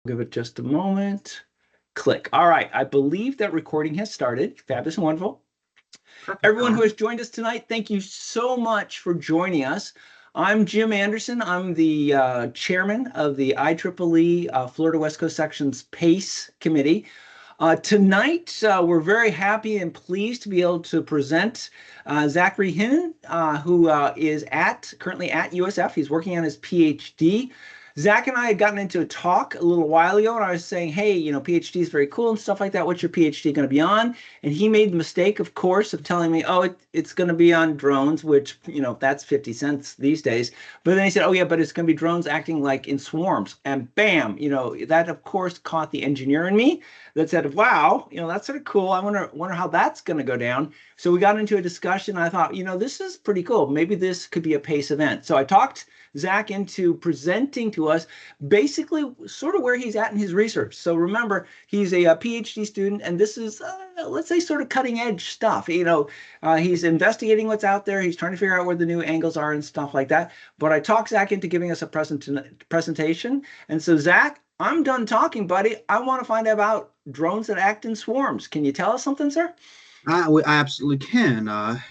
Give it just a moment. Click. All right. I believe that recording has started. Fabulous and wonderful. Perfect. All Everyone who right. has joined us tonight, thank you so much for joining us. I'm Jim Anderson. I'm the chairman of the IEEE Florida West Coast Section's PACE Committee. Tonight, we're very happy and pleased to be able to present Zachary Hinnon, who is currently at USF. He's working on his PhD. Zach and I had gotten into a talk a little while ago, and I was saying, hey, PhD is very cool and stuff like that. What's your PhD going to be on? And he made the mistake, of course, of telling me, oh, it's going to be on drones, which, that's 50 cents these days. But then he said, oh, yeah, but it's going to be drones acting like in swarms. And bam, that, of course, caught the engineer in me that said, wow, that's sort of cool. I wonder how that's going to go down. So we got into a discussion. I thought, this is pretty cool. Maybe this could be a PACE event. So I talked Zach into presenting to us basically sort of where he's at in his research. So remember, he's a PhD student, and this is, let's say, sort of cutting edge stuff. He's investigating what's out there. He's trying to figure out where the new angles are and stuff like that. But I talked Zach into giving us a presentation. And so, Zach, I'm done talking, buddy. I want to find out about drones that act in swarms. Can you tell us something, sir? I absolutely can.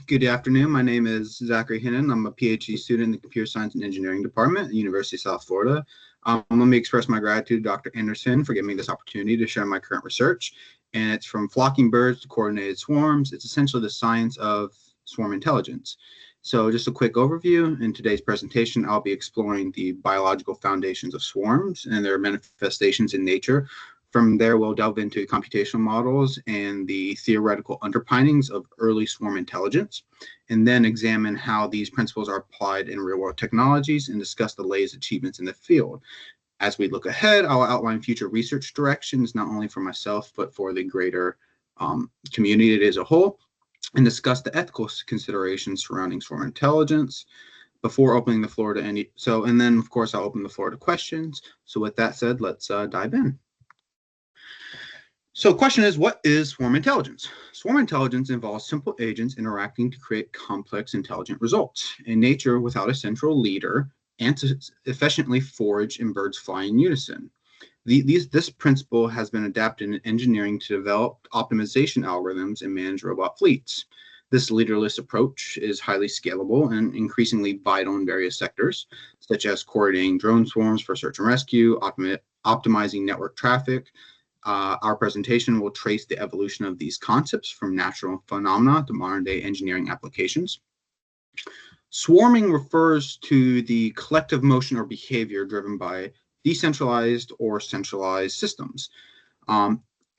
Good afternoon. My name is Zachary Hinnon. I'm a PhD student in the Computer Science and Engineering Department at the University of South Florida. Let me express my gratitude to Dr. Anderson for giving me this opportunity to share my current research. And it's from flocking birds to coordinated swarms. It's essentially the science of swarm intelligence. So just a quick overview. In today's presentation, I'll be exploring the biological foundations of swarms and their manifestations in nature. From there, we'll delve into computational models and the theoretical underpinnings of early swarm intelligence, and then examine how these principles are applied in real-world technologies and discuss the latest achievements in the field. As we look ahead, I'll outline future research directions, not only for myself, but for the greater community as a whole, and discuss the ethical considerations surrounding swarm intelligence before opening the floor to any. So, and then, of course, I'll open the floor to questions. So with that said, let's dive in. So the question is, what is swarm intelligence? Swarm intelligence involves simple agents interacting to create complex intelligent results. In nature, without a central leader, ants efficiently forage and birds fly in unison. This principle has been adapted in engineering to develop optimization algorithms and manage robot fleets. This leaderless approach is highly scalable and increasingly vital in various sectors, such as coordinating drone swarms for search and rescue, optimizing network traffic. Our presentation will trace the evolution of these concepts from natural phenomena to modern-day engineering applications. Swarming refers to the collective motion or behavior driven by decentralized or centralized systems.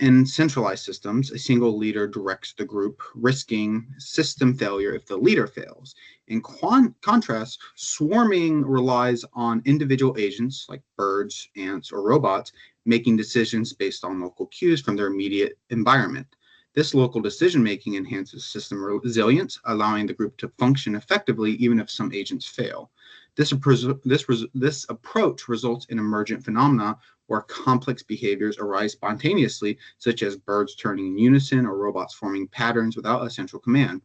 In centralized systems, a single leader directs the group, risking system failure if the leader fails. In contrast, swarming relies on individual agents like birds, ants, or robots making decisions based on local cues from their immediate environment. This local decision-making enhances system resilience, allowing the group to function effectively even if some agents fail. This approach results in emergent phenomena where complex behaviors arise spontaneously, such as birds turning in unison or robots forming patterns without a central command.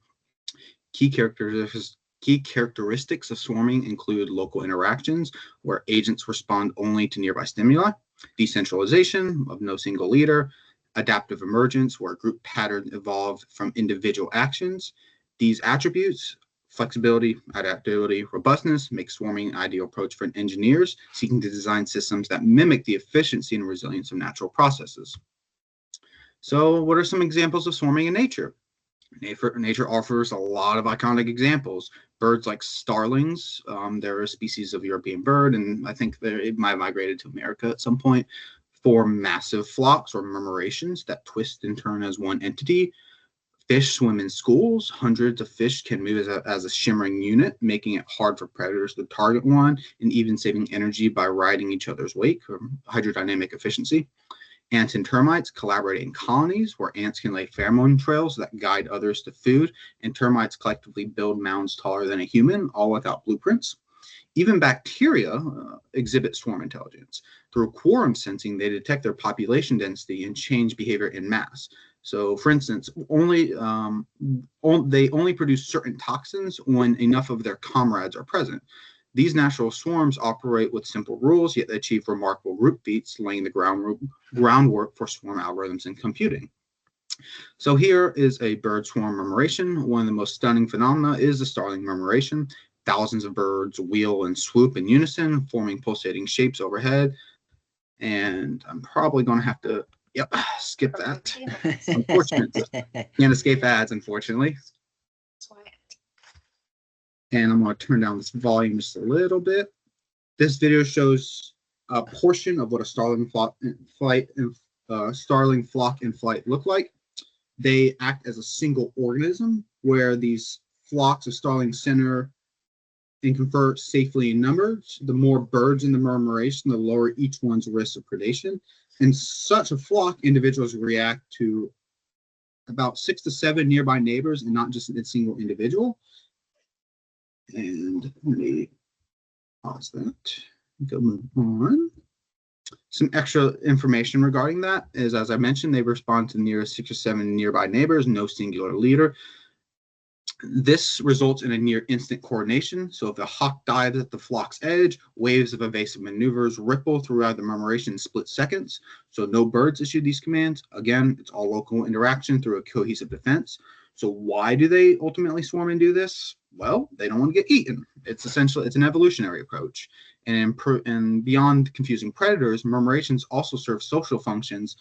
Key characteristics of swarming include local interactions, where agents respond only to nearby stimuli, decentralization of no single leader, adaptive emergence, where group patterns evolve from individual actions. These attributes, flexibility, adaptability, robustness, make swarming an ideal approach for engineers seeking to design systems that mimic the efficiency and resilience of natural processes. So, what are some examples of swarming in nature? Nature offers a lot of iconic examples. Birds like starlings, they're a species of European bird, and I think it might have migrated to America at some point, form massive flocks or murmurations that twist and turn as one entity. Fish swim in schools. Hundreds of fish can move as a shimmering unit, making it hard for predators to target one, and even saving energy by riding each other's wake, or hydrodynamic efficiency. Ants and termites collaborate in colonies where ants can lay pheromone trails that guide others to food, and termites collectively build mounds taller than a human, all without blueprints. Even bacteria exhibit swarm intelligence. Through quorum sensing, they detect their population density and change behavior in mass. So, for instance, they only produce certain toxins when enough of their comrades are present. These natural swarms operate with simple rules, yet they achieve remarkable group feats, laying the groundwork for swarm algorithms and computing. So here is a bird swarm murmuration. One of the most stunning phenomena is the starling murmuration. Thousands of birds wheel and swoop in unison, forming pulsating shapes overhead. And I'm probably going to have to, skip that. Unfortunately, can't escape ads, unfortunately. And I'm going to turn down this volume just a little bit. This video shows a portion of what a starling flock and flight look like. They act as a single organism, where these flocks of starlings center and confer safely in numbers. The more birds in the murmuration, the lower each one's risk of predation. In such a flock, individuals react to about 6 to 7 nearby neighbors and not just a single individual. And let me pause that. Go move on. Some extra information regarding that is, as I mentioned, they respond to the nearest 6 or 7 nearby neighbors, no singular leader. This results in a near instant coordination. So if a hawk dives at the flock's edge, waves of evasive maneuvers ripple throughout the murmuration in split seconds. So no birds issue these commands. Again, it's all local interaction through a cohesive defense. So why do they ultimately swarm and do this? Well, they don't want to get eaten. It's an evolutionary approach. And beyond confusing predators, murmurations also serve social functions,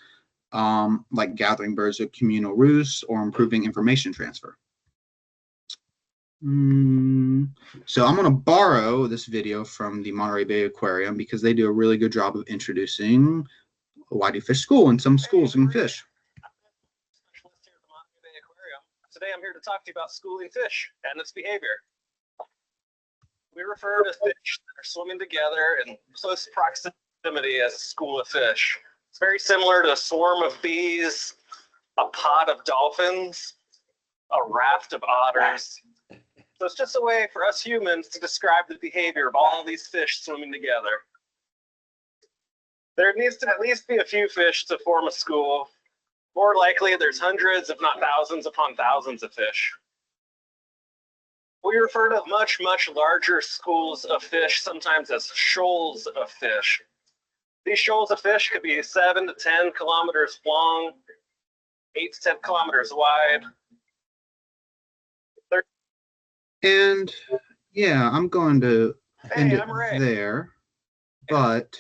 like gathering birds of communal roosts or improving information transfer. So I'm going to borrow this video from the Monterey Bay Aquarium because they do a really good job of introducing why do fish school in some schools and fish. Specialist here at the Monterey Bay Aquarium. Today I'm here to talk to you about schooling fish and its behavior. We refer to fish that are swimming together in close proximity as a school of fish. It's very similar to a swarm of bees, a pod of dolphins, a raft of otters. So it's just a way for us humans to describe the behavior of all these fish swimming together. There needs to at least be a few fish to form a school. More likely, there's hundreds, if not thousands upon thousands of fish. We refer to much, much larger schools of fish sometimes as shoals of fish. These shoals of fish could be 7 to 10 kilometers long, 8 to 10 kilometers wide. And yeah, I'm going to end it Ray. there, but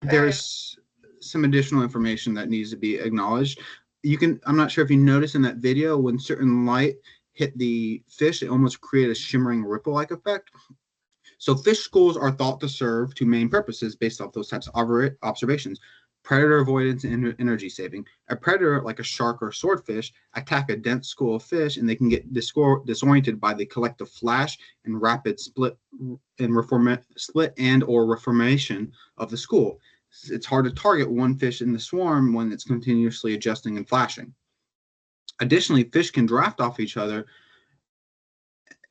there's some additional information that needs to be acknowledged. I'm not sure if you noticed in that video, when certain light hit the fish, it almost created a shimmering ripple-like effect. So fish schools are thought to serve two main purposes based off those types of observations: predator avoidance and energy saving. A predator, like a shark or swordfish, attack a dense school of fish, and they can get disoriented by the collective flash and rapid split and or reformation of the school. It's hard to target one fish in the swarm when it's continuously adjusting and flashing. Additionally, fish can draft off each other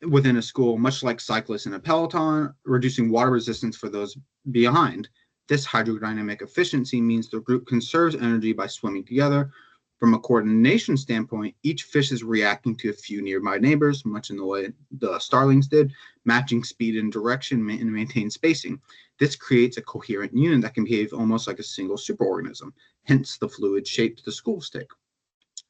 within a school, much like cyclists in a peloton, reducing water resistance for those behind. This hydrodynamic efficiency means the group conserves energy by swimming together. From a coordination standpoint, each fish is reacting to a few nearby neighbors, much in the way the starlings did, matching speed and direction and maintain spacing. This creates a coherent unit that can behave almost like a single superorganism, hence the fluid shaped the school stick.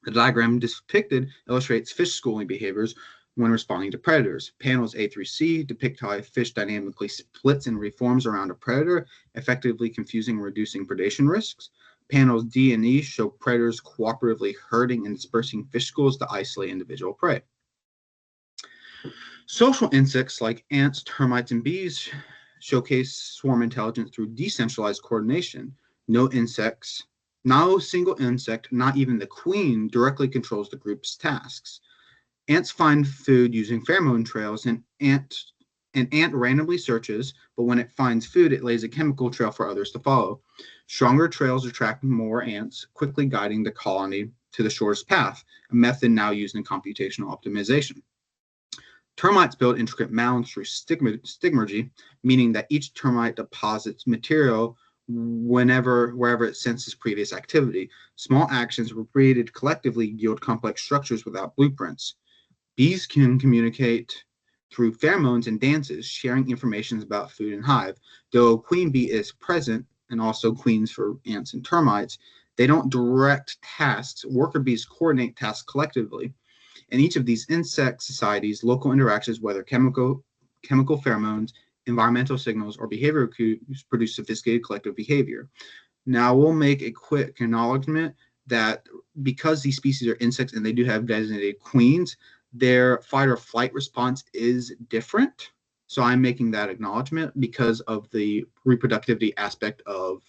The diagram depicted illustrates fish schooling behaviors when responding to predators. Panels A through C depict how a fish dynamically splits and reforms around a predator, effectively confusing and reducing predation risks. Panels D and E show predators cooperatively herding and dispersing fish schools to isolate individual prey. Social insects like ants, termites, and bees showcase swarm intelligence through decentralized coordination. No single insect, not even the queen, directly controls the group's tasks. Ants find food using pheromone trails, and an ant randomly searches, but when it finds food, it lays a chemical trail for others to follow. Stronger trails attract more ants, quickly guiding the colony to the shortest path, a method now used in computational optimization. Termites build intricate mounds through stigmergy, meaning that each termite deposits material wherever it senses previous activity. Small actions repeated collectively yield complex structures without blueprints. Bees can communicate through pheromones and dances, sharing information about food and hive. Though queen bee is present, and also queens for ants and termites, they don't direct tasks. Worker bees coordinate tasks collectively. In each of these insect societies, local interactions, whether chemical pheromones, environmental signals, or behavioral cues, produce sophisticated collective behavior. Now, we'll make a quick acknowledgement that because these species are insects and they do have designated queens, their fight or flight response is different. So I'm making that acknowledgement because of the reproductivity aspect of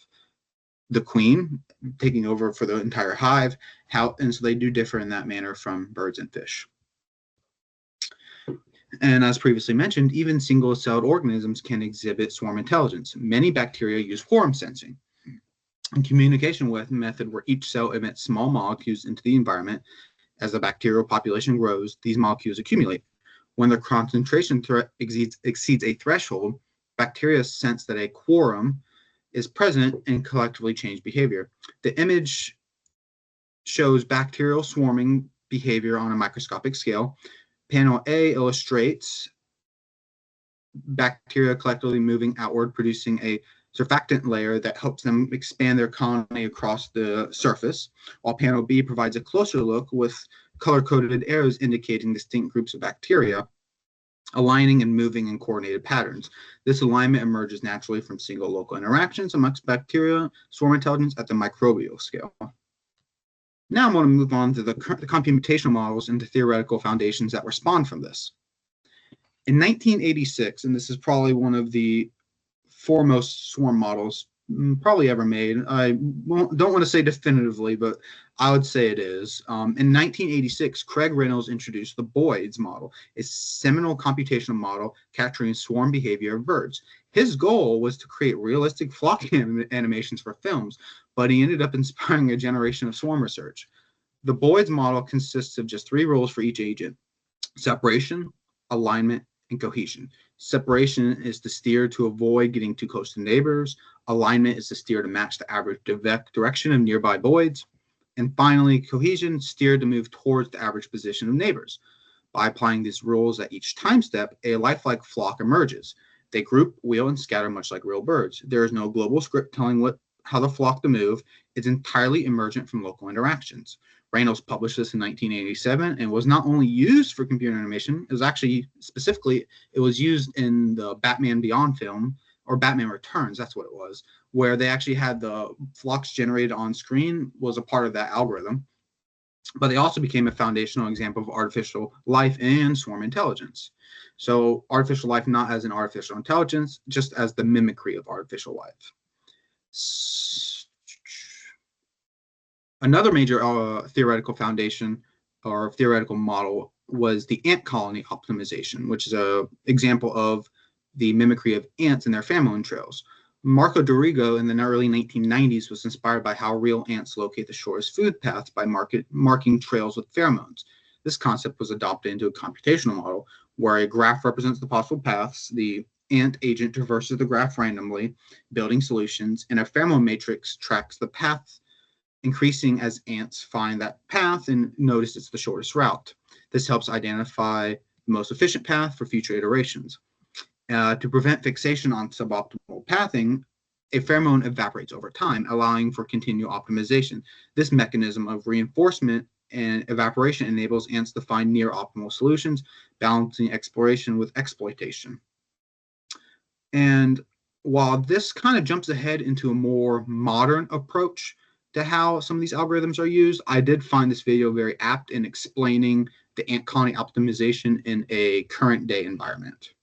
the queen taking over for the entire hive. And so they do differ in that manner from birds and fish. And as previously mentioned, even single-celled organisms can exhibit swarm intelligence. Many bacteria use quorum sensing, a communication method where each cell emits small molecules into the environment. As the bacterial population grows, these molecules accumulate. When the concentration exceeds a threshold, bacteria sense that a quorum is present and collectively change behavior. The image shows bacterial swarming behavior on a microscopic scale. Panel A illustrates bacteria collectively moving outward, producing a surfactant layer that helps them expand their colony across the surface, while panel B provides a closer look with color-coded arrows indicating distinct groups of bacteria aligning and moving in coordinated patterns. This alignment emerges naturally from single local interactions amongst bacteria swarm intelligence at the microbial scale. Now I'm going to move on to the computational models and the theoretical foundations that respond from this. In 1986, and this is probably one of the foremost swarm models probably ever made. I don't want to say definitively, but I would say it is. In 1986, Craig Reynolds introduced the Boyd's model, a seminal computational model capturing swarm behavior of birds. His goal was to create realistic flocking animations for films, but he ended up inspiring a generation of swarm research. The Boyd's model consists of just 3 rules for each agent: separation, alignment, and cohesion. Separation is to steer to avoid getting too close to neighbors. Alignment is to steer to match the average direction of nearby boids. And finally, cohesion, steer to move towards the average position of neighbors. By applying these rules at each time step, a lifelike flock emerges. They group, wheel, and scatter much like real birds. There is no global script telling how the flock to move. It's entirely emergent from local interactions. Reynolds published this in 1987 and was not only used for computer animation, it was actually specifically, it was used in the Batman Beyond film, or Batman Returns, that's what it was, where they actually had the flocks generated on screen was a part of that algorithm. But they also became a foundational example of artificial life and swarm intelligence. So artificial life not as an artificial intelligence, just as the mimicry of artificial life. Another major theoretical foundation or theoretical model was the ant colony optimization, which is an example of the mimicry of ants and their pheromone trails. Marco Dorigo in the early 1990s was inspired by how real ants locate the shortest food paths by marking trails with pheromones. This concept was adopted into a computational model where a graph represents the possible paths, the ant agent traverses the graph randomly, building solutions, and a pheromone matrix tracks the path, increasing as ants find that path and notice it's the shortest route. This helps identify the most efficient path for future iterations. To prevent fixation on suboptimal pathing, a pheromone evaporates over time, allowing for continued optimization. This mechanism of reinforcement and evaporation enables ants to find near optimal solutions, balancing exploration with exploitation. And while this kind of jumps ahead into a more modern approach to how some of these algorithms are used, I did find this video very apt in explaining the ant colony optimization in a current day environment.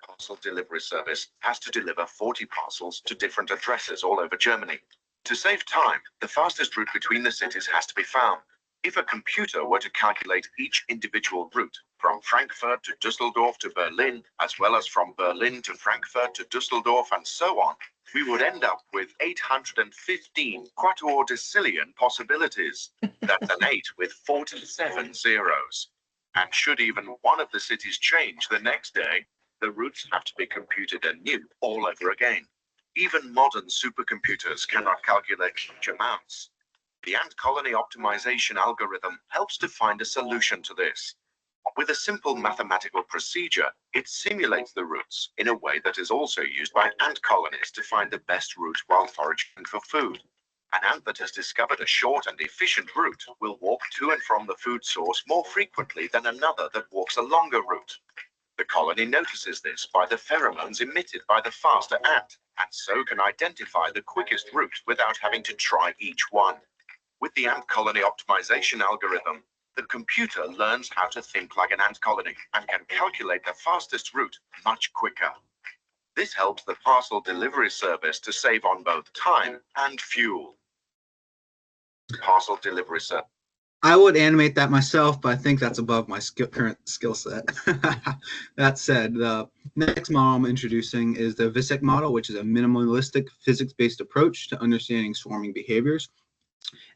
Parcel delivery service has to deliver 40 parcels to different addresses all over Germany. To save time, the fastest route between the cities has to be found. If a computer were to calculate each individual route from Frankfurt to Düsseldorf to Berlin, as well as from Berlin to Frankfurt to Düsseldorf and so on, we would end up with 815 quattordecillion possibilities. That's an 8 with 47 zeros. And should even one of the cities change the next day, the routes have to be computed anew all over again. Even modern supercomputers cannot calculate such amounts. The ant colony optimization algorithm helps to find a solution to this. With a simple mathematical procedure, it simulates the routes in a way that is also used by ant colonies to find the best route while foraging for food. An ant that has discovered a short and efficient route will walk to and from the food source more frequently than another that walks a longer route. The colony notices this by the pheromones emitted by the faster ant, and so can identify the quickest route without having to try each one. With the ant colony optimization algorithm, the computer learns how to think like an ant colony and can calculate the fastest route much quicker. This helps the parcel delivery service to save on both time and fuel. Parcel delivery service. I would animate that myself, but I think that's above my current skill set. That said, the next model I'm introducing is the VISEC model, which is a minimalistic physics-based approach to understanding swarming behaviors.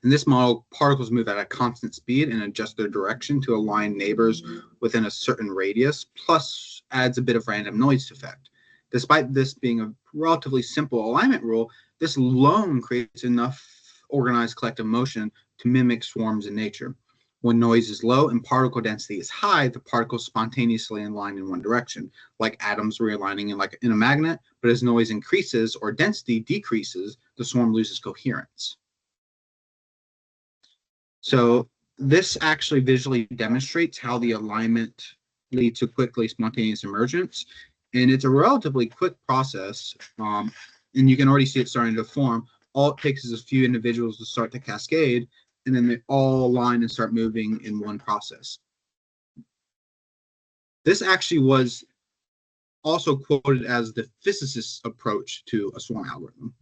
In this model, particles move at a constant speed and adjust their direction to align neighbors within a certain radius, plus adds a bit of random noise effect. Despite this being a relatively simple alignment rule, this alone creates enough organized collective motion to mimic swarms in nature. When noise is low and particle density is high, the particles spontaneously align in one direction, like atoms realigning in a magnet, but as noise increases or density decreases, the swarm loses coherence. So this actually visually demonstrates how the alignment leads to quickly spontaneous emergence. And it's a relatively quick process, and you can already see it starting to form. All it takes is a few individuals to start to cascade, and then they all align and start moving in one process. This actually was also quoted as the physicist's approach to a swarm algorithm.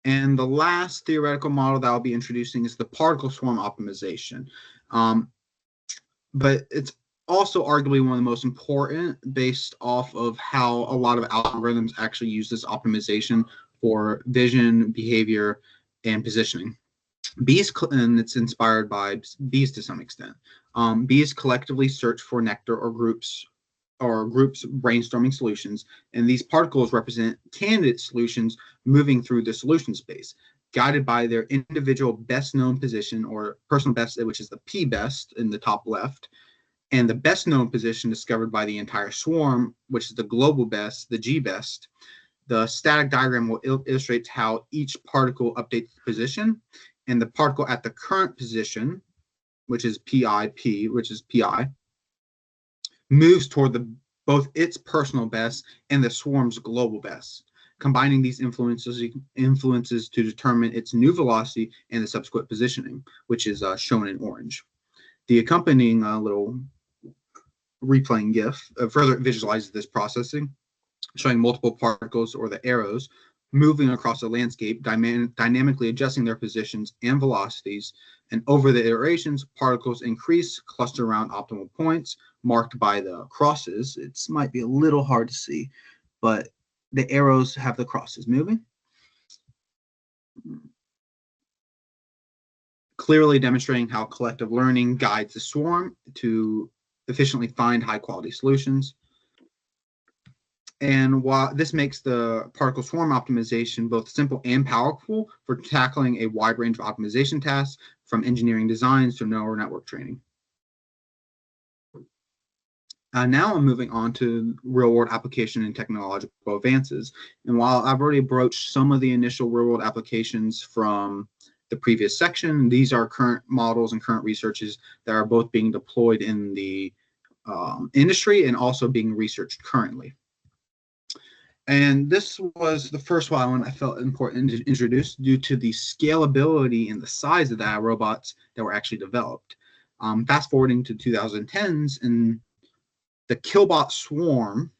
And the last theoretical model that I'll be introducing is the particle swarm optimization. But it's also arguably one of the most important based off of how a lot of algorithms actually use this optimization for vision, behavior, and positioning. Bees, and it's inspired by bees to some extent. Bees collectively search for nectar or groups brainstorming solutions, and these particles represent candidate solutions moving through the solution space, guided by their individual best known position or personal best, which is the P best in the top left, and the best known position discovered by the entire swarm, which is the global best, the G best. The static diagram will illustrate how each particle updates position, and the particle at the current position, which is PI, moves toward both its personal best and the swarm's global best, combining these influences to determine its new velocity and the subsequent positioning, which is shown in orange. The accompanying little replaying GIF further visualizes this processing, showing multiple particles, or the arrows, moving across the landscape, dynamically adjusting their positions and velocities. And over the iterations, particles increase, cluster around optimal points, marked by the crosses. It might be a little hard to see, but the arrows have the crosses moving, clearly demonstrating how collective learning guides the swarm to efficiently find high-quality solutions. And while this makes the particle swarm optimization both simple and powerful for tackling a wide range of optimization tasks, from engineering designs to neural network training. Now I'm moving on to real-world application and technological advances. And while I've already broached some of the initial real-world applications from the previous section, these are current models and current researches that are both being deployed in the industry and also being researched currently. And this was the first one I felt important to introduce due to the scalability and the size of the robots that were actually developed. Fast forwarding to 2010s, and the kilobot swarm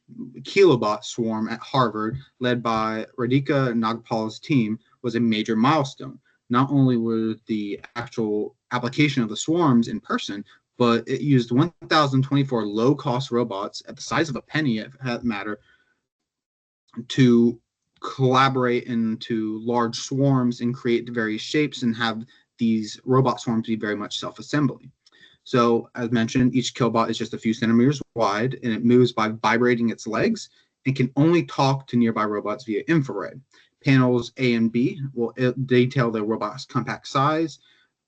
at Harvard, led by Radhika Nagpal's team, was a major milestone. Not only were the actual application of the swarms in person, but it used 1,024 low-cost robots at the size of a penny, if that matter, to collaborate into large swarms and create various shapes and have these robot swarms be very much self-assembling. So as mentioned, each killbot is just a few centimeters wide, and it moves by vibrating its legs and can only talk to nearby robots via infrared. Panels A and B will detail the robot's compact size,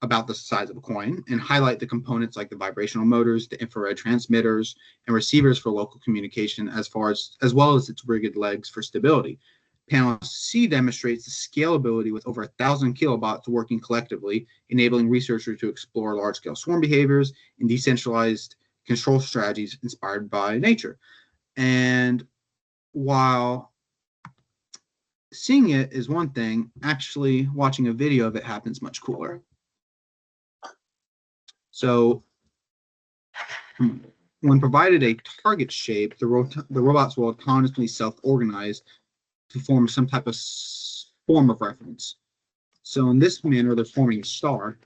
about the size of a coin and highlight the components like the vibrational motors, the infrared transmitters, and receivers for local communication, as well as its rigged legs for stability. Panel C demonstrates the scalability with over 1,000 kilobots working collectively, enabling researchers to explore large-scale swarm behaviors and decentralized control strategies inspired by nature. And while seeing it is one thing, actually watching a video of it happens much cooler. So when provided a target shape, the robots will autonomously self-organize to form some type of form of reference. So in this manner, they're forming a star.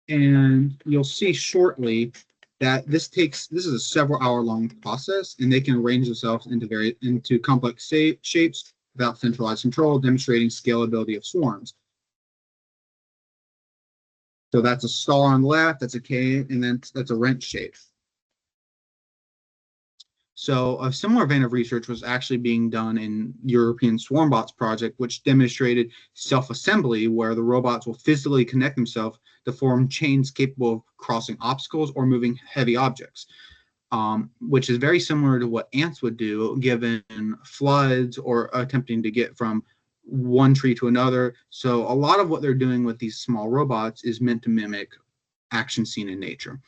And you'll see shortly that this is a several hour long process, and they can arrange themselves into complex shapes without centralized control, demonstrating scalability of swarms. So that's a star on the left, that's a K, and then that's a wrench shape. So a similar vein of research was actually being done in European SwarmBots project, which demonstrated self-assembly, where the robots will physically connect themselves to form chains capable of crossing obstacles or moving heavy objects, which is very similar to what ants would do given floods or attempting to get from one tree to another. So a lot of what they're doing with these small robots is meant to mimic action seen in nature.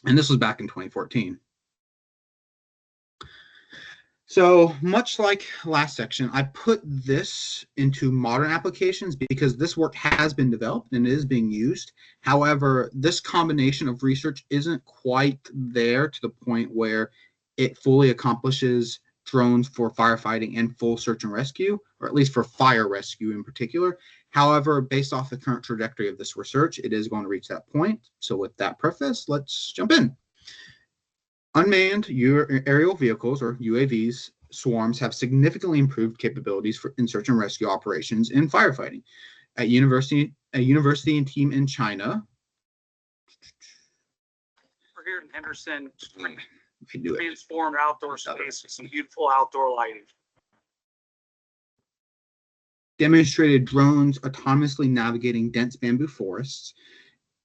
And this was back in 2014. So much like last section, I put this into modern applications because this work has been developed and is being used. However, this combination of research isn't quite there to the point where it fully accomplishes drones for firefighting and full search and rescue, or at least for fire rescue in particular. However, based off the current trajectory of this research, it is going to reach that point. So with that preface, let's jump in. Unmanned aerial vehicles, or UAVs, swarms have significantly improved capabilities in search and rescue operations and firefighting. A university and team in China. We're here in Henderson, I knew it. transformed outdoor space with some beautiful outdoor lighting. Demonstrated drones autonomously navigating dense bamboo forests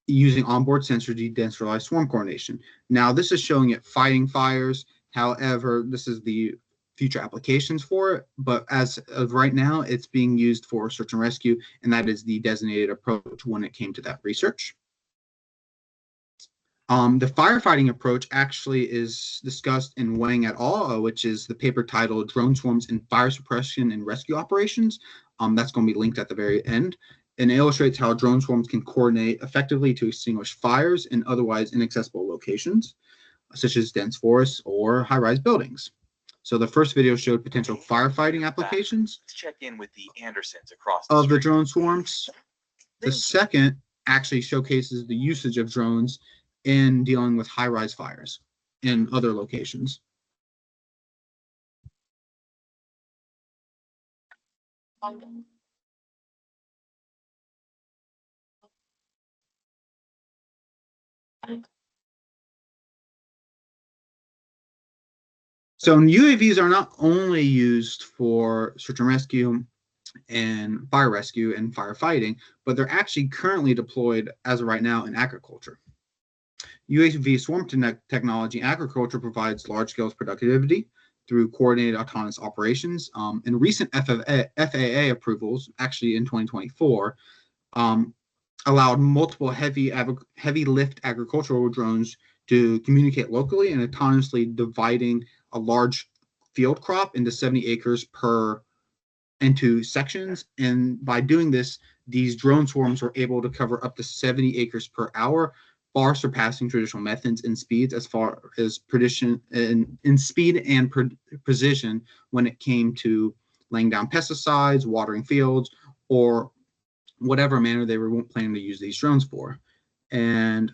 using onboard sensors to decentralize swarm coordination. Now, this is showing it fighting fires. However, this is the future applications for it. But as of right now, it's being used for search and rescue, and that is the designated approach when it came to that research. The firefighting approach actually is discussed in Wang et al., which is the paper titled Drone Swarms in Fire Suppression and Rescue Operations. That's going to be linked at the very end. And it illustrates how drone swarms can coordinate effectively to extinguish fires in otherwise inaccessible locations, such as dense forests or high-rise buildings. So the first video showed potential firefighting applications. Let's check in with the Andersons across of the drone swarms. The second actually showcases the usage of drones in dealing with high-rise fires in other locations. So UAVs are not only used for search and rescue and fire rescue and firefighting, but they're actually currently deployed as of right now in agriculture. UAV swarm technology in agriculture provides large-scale productivity through coordinated autonomous operations. And recent FAA approvals, actually in 2024, allowed multiple heavy lift agricultural drones to communicate locally and autonomously dividing a large field crop into 70 acres into sections. And by doing this, these drone swarms were able to cover up to 70 acres per hour, far surpassing traditional methods in speeds as far as precision in speed and precision when it came to laying down pesticides, watering fields, or whatever manner they were planning to use these drones for. And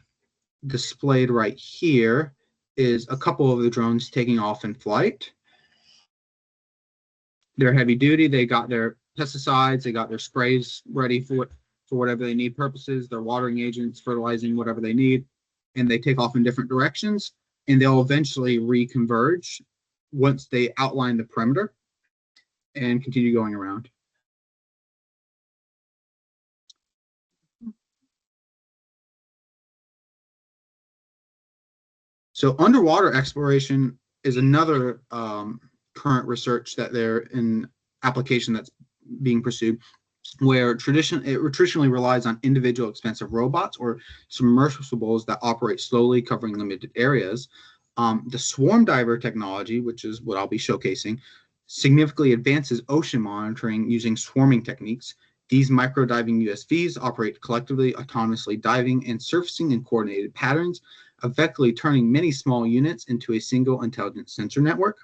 displayed right here is a couple of the drones taking off in flight. They're heavy duty. They got their pesticides. They got their sprays ready for whatever they need purposes. Their watering agents, fertilizing whatever they need, and they take off in different directions. And they'll eventually reconverge once they outline the perimeter and continue going around. So underwater exploration is another current research that they're in application that's being pursued, where it traditionally relies on individual expensive robots or submersibles that operate slowly, covering limited areas. The swarm diver technology, which is what I'll be showcasing, significantly advances ocean monitoring using swarming techniques. These micro-diving USVs operate collectively, autonomously diving and surfacing in coordinated patterns, effectively turning many small units into a single intelligent sensor network.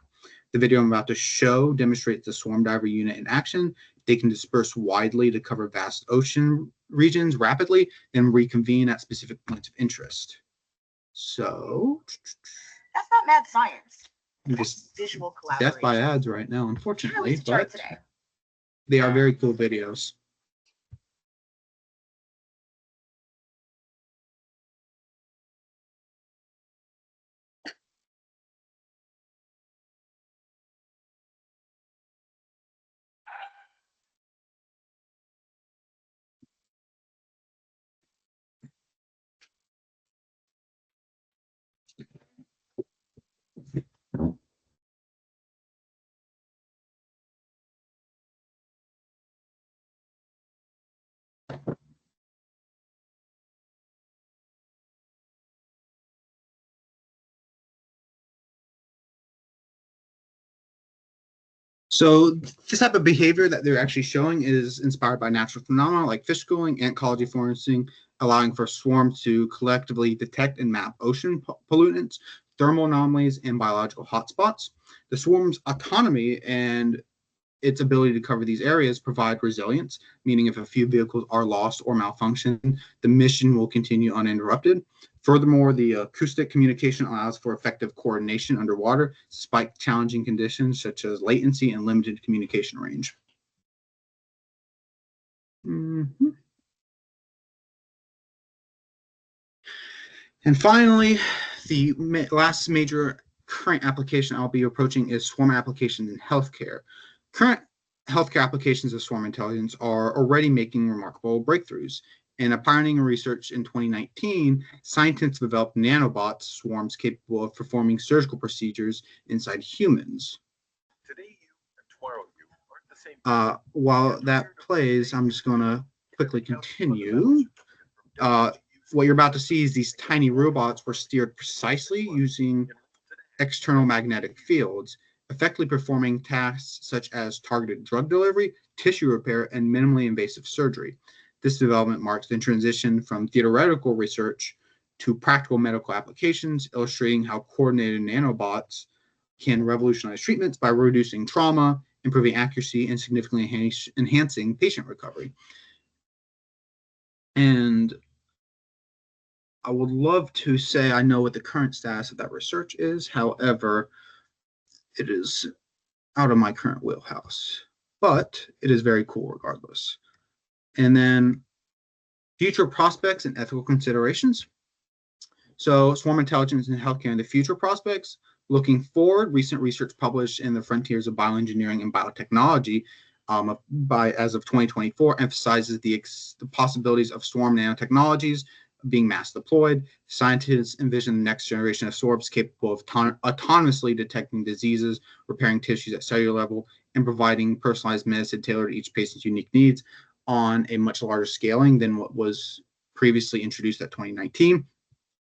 The video I'm about to show demonstrates the swarm diver unit in action. They can disperse widely to cover vast ocean regions rapidly and reconvene at specific points of interest. So that's not mad science. Just Visual collaboration. death by ads right now, unfortunately, but today. they are very cool videos. So this type of behavior that they're actually showing is inspired by natural phenomena like fish schooling, ant colony foraging, allowing for swarms to collectively detect and map ocean pollutants, thermal anomalies, and biological hotspots. The swarm's autonomy and its ability to cover these areas provide resilience, meaning if a few vehicles are lost or malfunction, the mission will continue uninterrupted. Furthermore, the acoustic communication allows for effective coordination underwater, despite challenging conditions such as latency and limited communication range. Mm-hmm. And finally, the last major current application I'll be approaching is swarm applications in healthcare. Current healthcare applications of swarm intelligence are already making remarkable breakthroughs. In a pioneering research in 2019, scientists developed nanobots swarms capable of performing surgical procedures inside humans. Today you and tomorrow you aren't the same. While that plays, I'm just going to quickly continue. What you're about to see is these tiny robots were steered precisely using external magnetic fields, effectively performing tasks such as targeted drug delivery, tissue repair, and minimally invasive surgery. This development marks the transition from theoretical research to practical medical applications, illustrating how coordinated nanobots can revolutionize treatments by reducing trauma, improving accuracy, and significantly enhancing patient recovery. And I would love to say I know what the current status of that research is. However, it is out of my current wheelhouse, but it is very cool regardless. And then future prospects and ethical considerations. So swarm intelligence in healthcare and the future prospects. Looking forward, recent research published in the Frontiers of Bioengineering and Biotechnology as of 2024 emphasizes the possibilities of swarm nanotechnologies being mass deployed. Scientists envision the next generation of swarms capable of autonomously detecting diseases, repairing tissues at cellular level, and providing personalized medicine tailored to each patient's unique needs on a much larger scaling than what was previously introduced at 2019.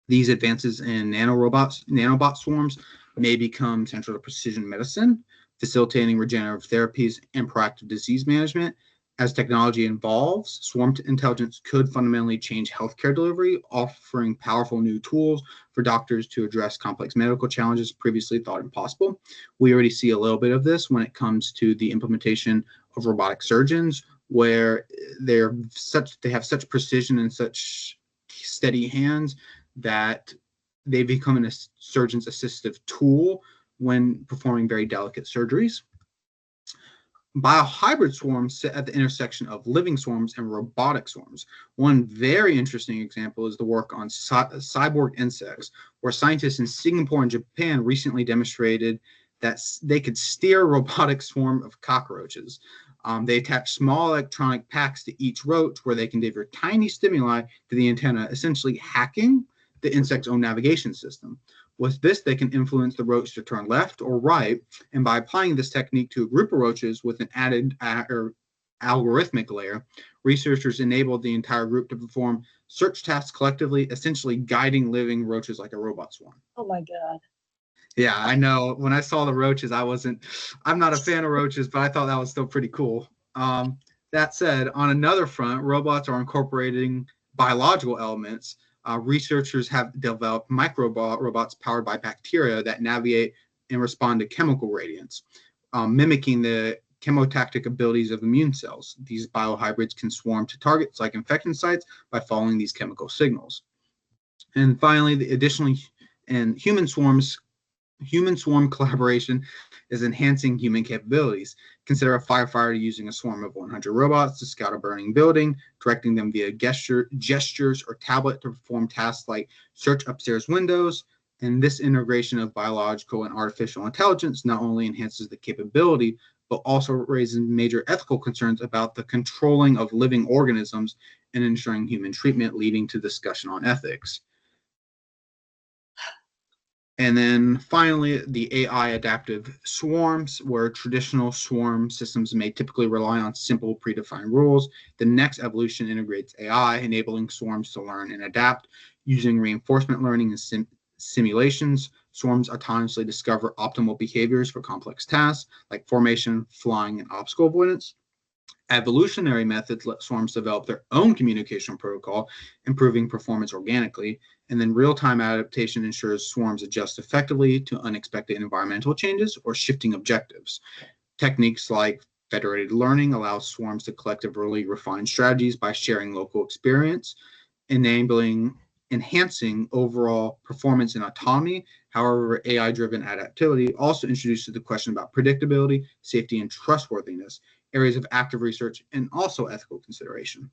These advances in nanobot swarms may become central to precision medicine, facilitating regenerative therapies and proactive disease management. As technology evolves, swarm intelligence could fundamentally change healthcare delivery, offering powerful new tools for doctors to address complex medical challenges previously thought impossible. We already see a little bit of this when it comes to the implementation of robotic surgeons, where they have such precision and such steady hands that they become a surgeon's assistive tool when performing very delicate surgeries. Biohybrid swarms sit at the intersection of living swarms and robotic swarms. One very interesting example is the work on cyborg insects, where scientists in Singapore and Japan recently demonstrated that they could steer a robotic swarm of cockroaches. They attach small electronic packs to each roach where they can deliver tiny stimuli to the antenna, essentially hacking the insect's own navigation system. With this, they can influence the roach to turn left or right, and by applying this technique to a group of roaches with an added algorithmic layer, researchers enabled the entire group to perform search tasks collectively, essentially guiding living roaches like a robot swarm. Oh my God. Yeah, I know. When I saw the roaches, I'm not a fan of roaches, but I thought that was still pretty cool. That said, on another front, robots are incorporating biological elements. Researchers have developed robots powered by bacteria that navigate and respond to chemical radiance, mimicking the chemotactic abilities of immune cells. These biohybrids can swarm to targets like infection sites by following these chemical signals. And finally, additionally, and human swarm collaboration is enhancing human capabilities. Consider a firefighter using a swarm of 100 robots to scout a burning building, directing them via gestures or tablet to perform tasks like search upstairs windows. And this integration of biological and artificial intelligence not only enhances the capability, but also raises major ethical concerns about the controlling of living organisms and ensuring human treatment, leading to discussion on ethics. And then finally, the AI adaptive swarms, where traditional swarm systems may typically rely on simple predefined rules. The next evolution integrates AI, enabling swarms to learn and adapt using reinforcement learning and simulations. Swarms autonomously discover optimal behaviors for complex tasks like formation, flying, and obstacle avoidance. Evolutionary methods let swarms develop their own communication protocol, improving performance organically. And then real-time adaptation ensures swarms adjust effectively to unexpected environmental changes or shifting objectives. Techniques like federated learning allow swarms to collectively refine strategies by sharing local experience, enhancing overall performance and autonomy. However, AI-driven adaptability also introduces the question about predictability, safety, and trustworthiness, areas of active research, and also ethical consideration.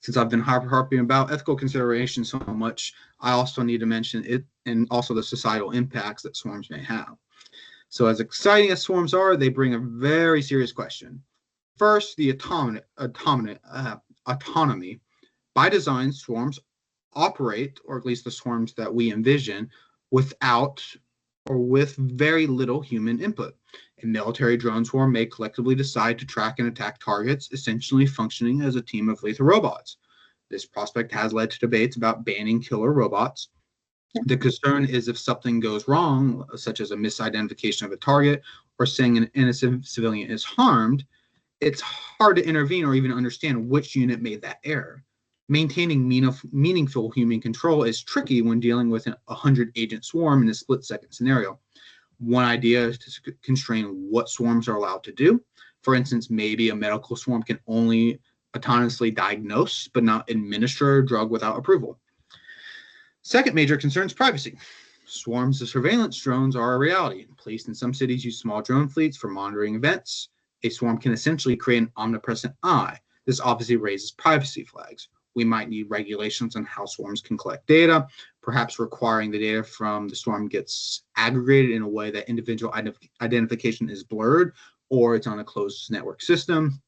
Since I've been harping about ethical consideration so much, I also need to mention it and also the societal impacts that swarms may have. So as exciting as swarms are, they bring a very serious question. First, the autonomy. By design, swarms operate, or at least the swarms that we envision, without or with very little human input. A military drone swarm may collectively decide to track and attack targets, essentially functioning as a team of lethal robots. This prospect has led to debates about banning killer robots. The concern is if something goes wrong, such as a misidentification of a target or saying an innocent civilian is harmed, it's hard to intervene or even understand which unit made that error. Maintaining meaningful human control is tricky when dealing with a 100-agent swarm in a split-second scenario. One idea is to constrain what swarms are allowed to do. For instance, maybe a medical swarm can only autonomously diagnose but not administer a drug without approval. Second major concern is privacy. Swarms of surveillance drones are a reality. Police in some cities use small drone fleets for monitoring events. A swarm can essentially create an omnipresent eye. This obviously raises privacy flags. We might need regulations on how swarms can collect data, perhaps requiring the data from the swarm gets aggregated in a way that individual identification is blurred or it's on a closed network system.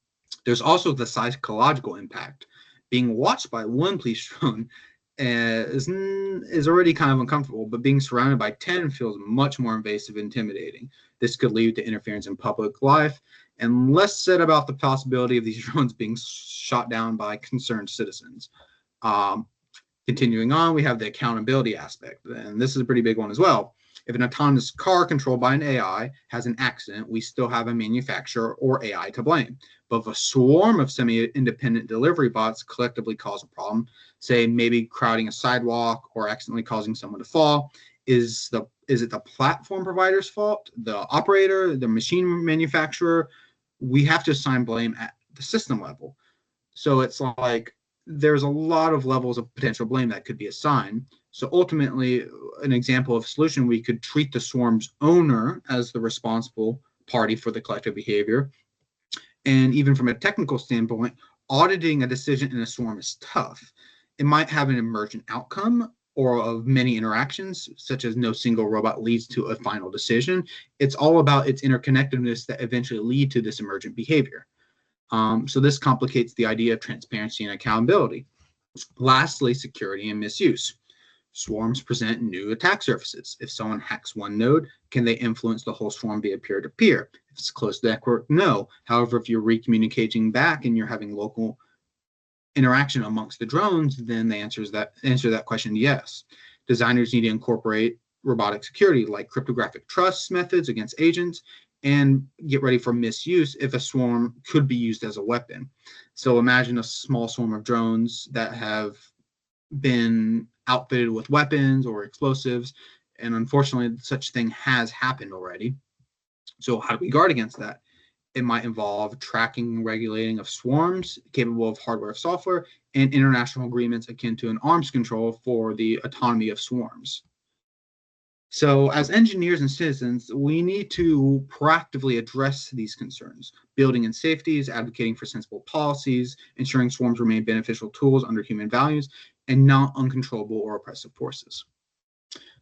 There's also the psychological impact. Being watched by one police drone is already kind of uncomfortable, but being surrounded by 10 feels much more invasive and intimidating. This could lead to interference in public life, and less said about the possibility of these drones being shot down by concerned citizens. Continuing on, we have the accountability aspect, and this is a pretty big one as well. If an autonomous car controlled by an AI has an accident, we still have a manufacturer or AI to blame. But if a swarm of semi-independent delivery bots collectively cause a problem, say maybe crowding a sidewalk or accidentally causing someone to fall, is it the platform provider's fault, the operator, the machine manufacturer? We have to assign blame at the system level. So it's like there's a lot of levels of potential blame that could be assigned. So ultimately, an example of a solution, we could treat the swarm's owner as the responsible party for the collective behavior. And even from a technical standpoint, auditing a decision in a swarm is tough. It might have an emergent outcome, or of many interactions, such as no single robot leads to a final decision. It's all about its interconnectedness that eventually lead to this emergent behavior. So this complicates the idea of transparency and accountability. Lastly, security and misuse. Swarms present new attack surfaces. If someone hacks one node, can they influence the whole swarm via peer-to-peer? If it's a closed network, no. However, if you're recommunicating back and you're having local interaction amongst the drones, then the answer that question yes. Designers need to incorporate robotic security like cryptographic trust methods against agents and get ready for misuse if a swarm could be used as a weapon. So imagine a small swarm of drones that have been outfitted with weapons or explosives, and unfortunately such thing has happened already. So how do we guard against that? It might involve tracking and regulating of swarms capable of hardware and software, and international agreements akin to an arms control for the autonomy of swarms. So as engineers and citizens, we need to proactively address these concerns, building in safeties, advocating for sensible policies, ensuring swarms remain beneficial tools under human values, and not uncontrollable or oppressive forces.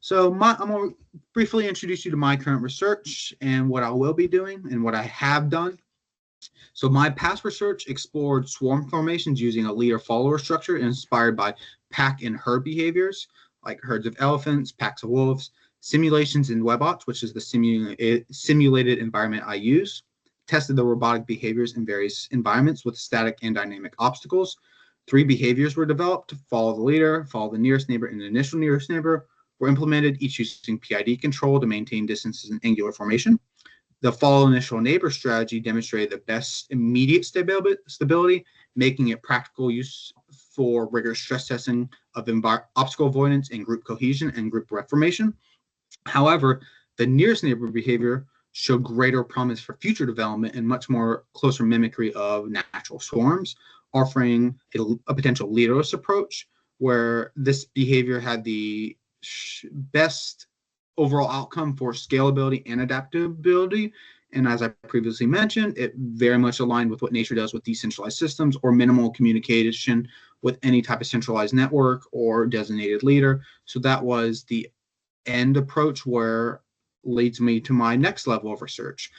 So I'm going to briefly introduce you to my current research and what I will be doing and what I have done. So my past research explored swarm formations using a leader-follower structure inspired by pack and herd behaviors, like herds of elephants, packs of wolves, simulations in WebOps, which is the simulated environment I use, tested the robotic behaviors in various environments with static and dynamic obstacles. 3 behaviors were developed: follow the leader, follow the nearest neighbor, and the initial nearest neighbor were implemented, each using PID control to maintain distances in angular formation. The follow initial neighbor strategy demonstrated the best immediate stability, making it practical use for rigorous stress testing of obstacle avoidance and group cohesion and group reformation. However, the nearest neighbor behavior showed greater promise for future development and much more closer mimicry of natural swarms, offering a potential leaderless approach where this behavior had the best overall outcome for scalability and adaptability. And as I previously mentioned, it very much aligned with what nature does with decentralized systems or minimal communication with any type of centralized network or designated leader. So that was the end approach, where leads me to my next level of research.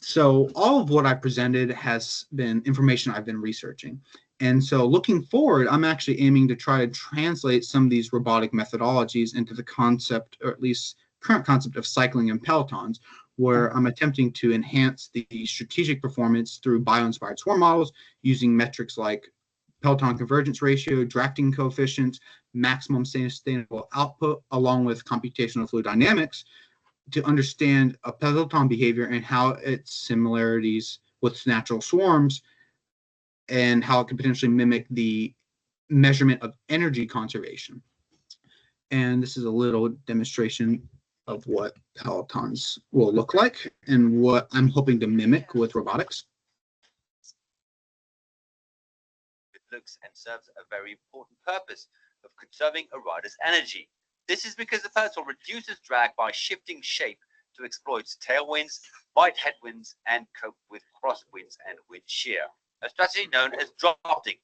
So all of what I presented has been information I've been researching. And so looking forward, I'm actually aiming to try to translate some of these robotic methodologies into the concept, or at least current concept, of cycling and pelotons, where I'm attempting to enhance the strategic performance through bio-inspired swarm models using metrics like peloton convergence ratio, drafting coefficients, maximum sustainable output, along with computational fluid dynamics, to understand a peloton behavior and how its similarities with natural swarms and how it could potentially mimic the measurement of energy conservation. And this is a little demonstration of what pelotons will look like and what I'm hoping to mimic with robotics. It looks and serves a very important purpose of conserving a rider's energy. This is because the peloton reduces drag by shifting shape to exploit tailwinds, light headwinds, and cope with crosswinds and wind shear, a strategy known as drafting.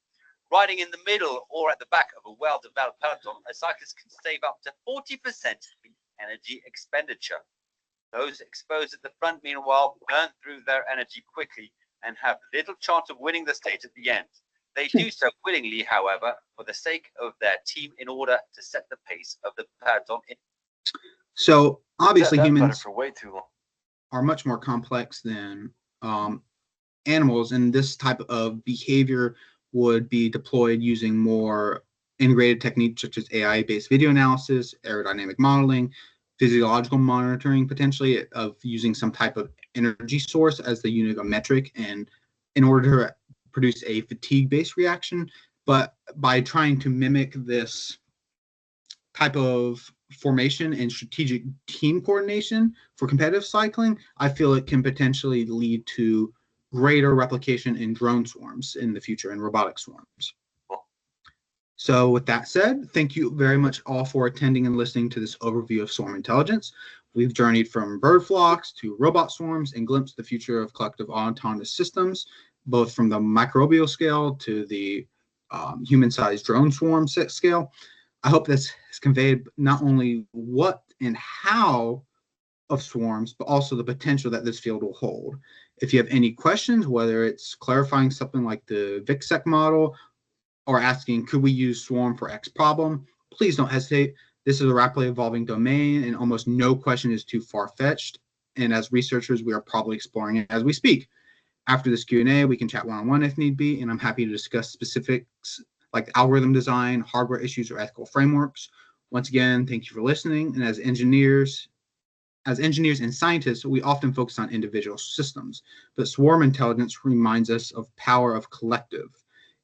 Riding in the middle or at the back of a well-developed peloton, a cyclist can save up to 40% in energy expenditure. Those exposed at the front, meanwhile, burn through their energy quickly and have little chance of winning the stage at the end. They do so willingly, however, for the sake of their team, in order to set the pace of the peloton. So obviously humans for way too long. are much more complex than animals, and this type of behavior would be deployed using more integrated techniques such as AI-based video analysis, aerodynamic modeling, physiological monitoring, potentially, of using some type of energy source as the unit of metric, and in order to produce a fatigue-based reaction. But by trying to mimic this type of formation and strategic team coordination for competitive cycling, I feel it can potentially lead to greater replication in drone swarms in the future and robotic swarms. So with that said, thank you very much all for attending and listening to this overview of swarm intelligence. We've journeyed from bird flocks to robot swarms and glimpsed the future of collective autonomous systems, both from the microbial scale to the human-sized drone swarm scale. I hope this has conveyed not only what and how of swarms, but also the potential that this field will hold. If you have any questions, whether it's clarifying something like the VICSEC model or asking, could we use swarm for X problem, please don't hesitate. This is a rapidly evolving domain, and almost no question is too far-fetched. And as researchers, we are probably exploring it as we speak. After this Q&A, we can chat one-on-one if need be, and I'm happy to discuss specifics like algorithm design, hardware issues, or ethical frameworks. Once again, thank you for listening. And as engineers and scientists, we often focus on individual systems, but swarm intelligence reminds us of power of collective.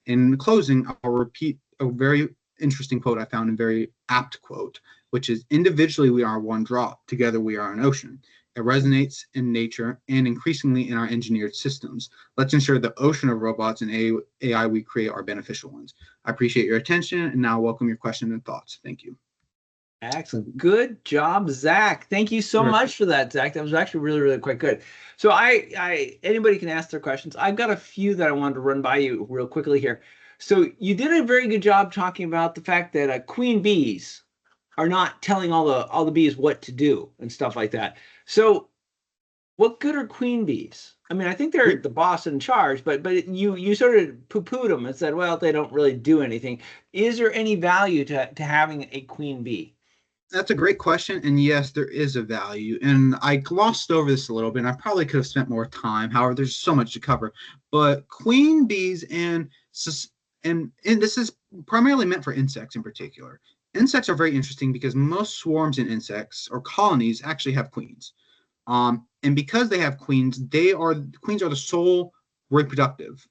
In closing, I'll repeat a very interesting quote I found, a very apt quote, which is, individually we are one drop, together we are an ocean. It resonates in nature and increasingly in our engineered systems. Let's ensure the ocean of robots and AI we create are beneficial ones. I appreciate your attention, and now welcome your questions and thoughts. Thank you. Excellent. Good job, Zach. Thank you so much for that, Zach. That was actually really, really quite good. So anybody can ask their questions. I've got a few that I wanted to run by you real quickly here. So you did a very good job talking about the fact that queen bees are not telling all the bees what to do and stuff like that. So what good are queen bees? I mean, I think they're the boss in charge, but you sort of poo-pooed them and said, well, they don't really do anything. Is there any value to having a queen bee? That's a great question, and yes, there is a value. And I glossed over this a little bit, and I probably could have spent more time. However, there's so much to cover. But queen bees and this is primarily meant for insects in particular. Insects are very interesting because most swarms in insects or colonies actually have queens. And because they have queens, queens are the sole reproductive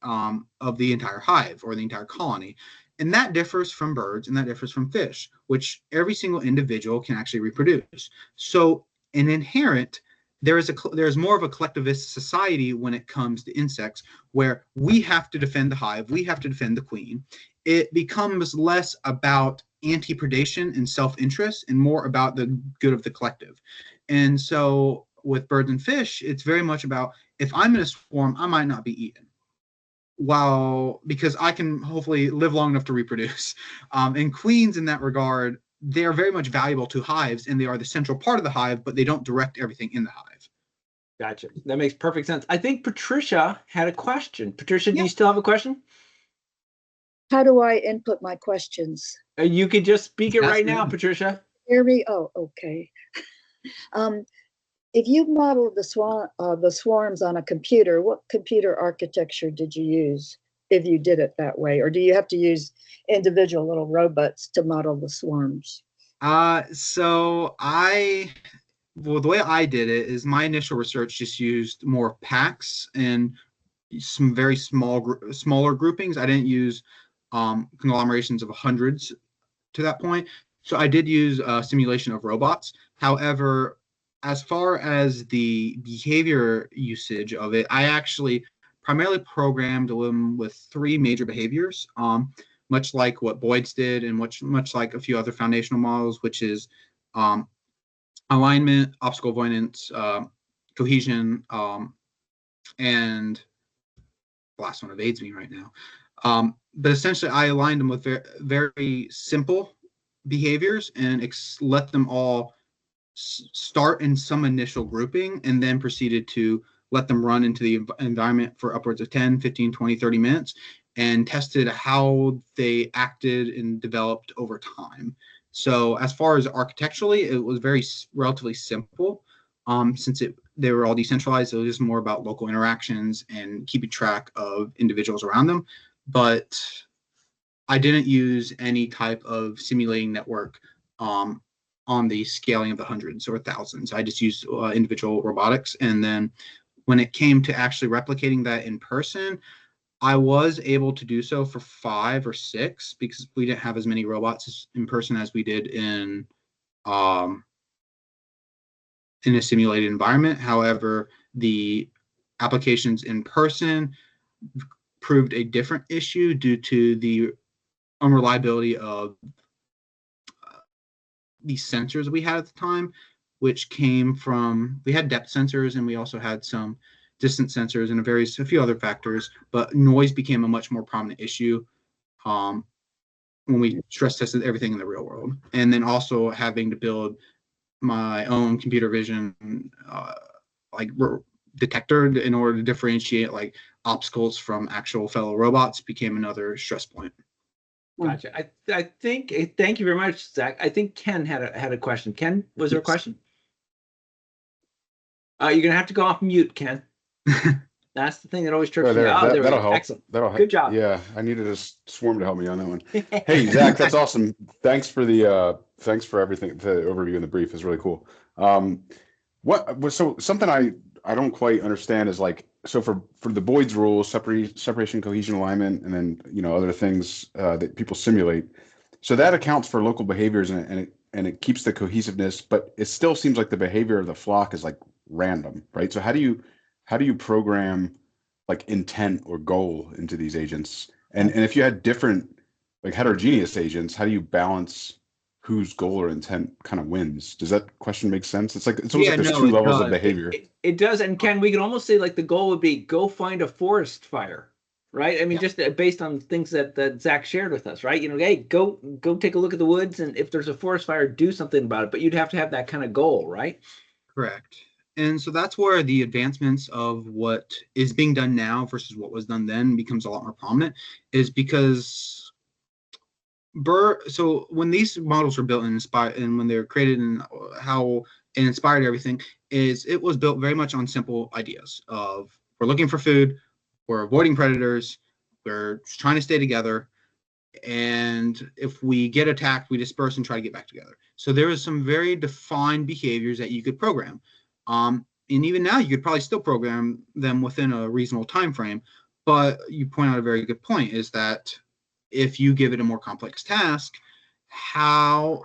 of the entire hive or the entire colony. And that differs from birds and that differs from fish, which every single individual can actually reproduce. So an inherent, there is more of a collectivist society when it comes to insects, where we have to defend the hive, we have to defend the queen. It becomes less about anti-predation and self-interest and more about the good of the collective. And so with birds and fish, it's very much about, if I'm in a swarm, I might not be eaten, because I can hopefully live long enough to reproduce. And queens in that regard, they are very much valuable to hives, and they are the central part of the hive, but they don't direct everything in the hive. Gotcha. That makes perfect sense. I think Patricia had a question. Patricia, do Yep. you still have a question? How do I input my questions? You could just speak it That's right now, good. Patricia. Hear me? Oh, okay. If you modeled the swarms on a computer, what computer architecture did you use if you did it that way? Or do you have to use individual little robots to model the swarms? The way I did it is my initial research just used more packs and some very smaller groupings. I didn't use conglomerations of hundreds to that point. So I did use a simulation of robots. However, as far as the behavior usage of it, I actually primarily programmed them with three major behaviors, much like what Boyd's did and much like a few other foundational models, which is alignment, obstacle avoidance, cohesion, and the last one evades me right now. But essentially, I aligned them with very simple behaviors and let them all start in some initial grouping and then proceeded to let them run into the environment for upwards of 10, 15, 20, 30 minutes and tested how they acted and developed over time. So as far as architecturally, it was relatively simple. Since they were all decentralized, it was just more about local interactions and keeping track of individuals around them. But I didn't use any type of simulating network on the scaling of the hundreds or thousands. I just used individual robotics. And then when it came to actually replicating that in person, I was able to do so for 5 or 6 because we didn't have as many robots in person as we did in a simulated environment. However, the applications in person proved a different issue due to the unreliability of these sensors we had at the time, which came from, we had depth sensors and we also had some distance sensors and a few other factors, but noise became a much more prominent issue when we stress tested everything in the real world, and then also having to build my own computer vision like detector in order to differentiate like obstacles from actual fellow robots became another stress point. Gotcha. I think thank you very much, Zach. I think Ken had a question. Ken, was there a Yes. question? You're gonna have to go off mute, Ken. That's the thing that always trips me out. Oh, there we that'll go. help. Excellent. That'll help. Good job. Yeah, I needed a swarm to help me on that one. Hey, Zach, that's awesome. Thanks for thanks for everything. The overview and the brief is really cool. So something I don't quite understand is like, so for the Boyd's rule, separation, cohesion, alignment, and then other things that people simulate. So that accounts for local behaviors and it keeps the cohesiveness, but it still seems like the behavior of the flock is like random, right? So how do you program like intent or goal into these agents? And if you had different like heterogeneous agents, how do you balance whose goal or intent kind of wins? Does that question make sense? It's almost like there's two levels of behavior. It does, and Ken, we can almost say like the goal would be go find a forest fire, right? I mean, just based on things that Zach shared with us, right? Hey, go take a look at the woods, and if there's a forest fire, do something about it. But you'd have to have that kind of goal, right? Correct. And so that's where the advancements of what is being done now versus what was done then becomes a lot more prominent, is because so when these models were built and inspired, and when they were created, and how it inspired everything, is it was built very much on simple ideas of we're looking for food, we're avoiding predators, we're trying to stay together, and if we get attacked, we disperse and try to get back together. So there is some very defined behaviors that you could program. And even now, you could probably still program them within a reasonable time frame. But you point out a very good point, is that if you give it a more complex task,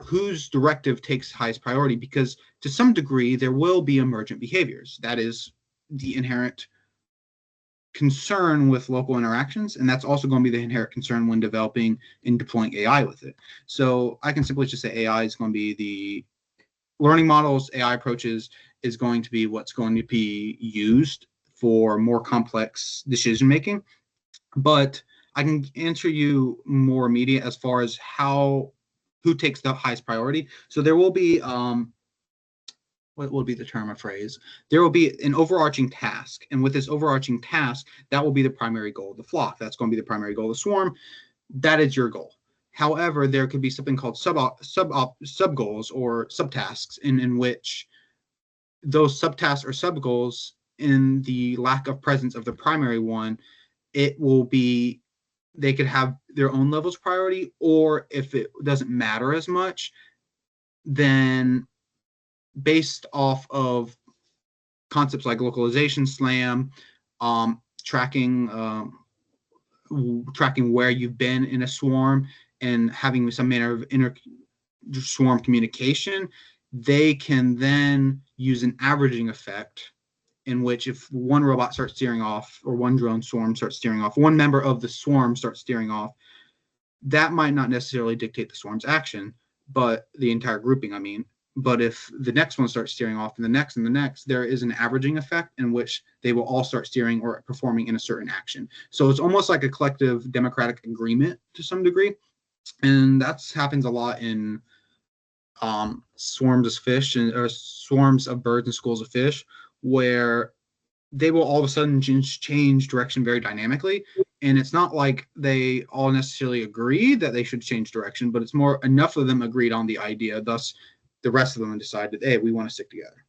whose directive takes highest priority? Because to some degree, there will be emergent behaviors. That is the inherent concern with local interactions, and that's also going to be the inherent concern when developing and deploying AI with it. So I can simply just say AI is going to be the learning models, AI approaches is going to be what's going to be used for more complex decision making. But I can answer you more immediate as far as who takes the highest priority. So there will be what will be the term or phrase? There will be an overarching task. And with this overarching task, that will be the primary goal of the flock. That's going to be the primary goal of the swarm. That is your goal. However, there could be something called sub goals or subtasks in which those subtasks or sub goals, in the lack of presence of the primary one, it will be, they could have their own levels of priority, or if it doesn't matter as much, then based off of concepts like localization, SLAM, tracking where you've been in a swarm, and having some manner of inter-swarm communication, they can then use an averaging effect in which if one robot starts steering off, or one drone swarm starts steering off, one member of the swarm starts steering off, that might not necessarily dictate the swarm's action, but the entire grouping, I mean. But if the next one starts steering off, and the next, there is an averaging effect in which they will all start steering or performing in a certain action. So it's almost like a collective democratic agreement to some degree. And that happens a lot in swarms of fish, or swarms of birds and schools of fish, where they will all of a sudden change direction very dynamically. And it's not like they all necessarily agree that they should change direction, but it's more enough of them agreed on the idea. Thus, the rest of them decided, hey, we want to stick together.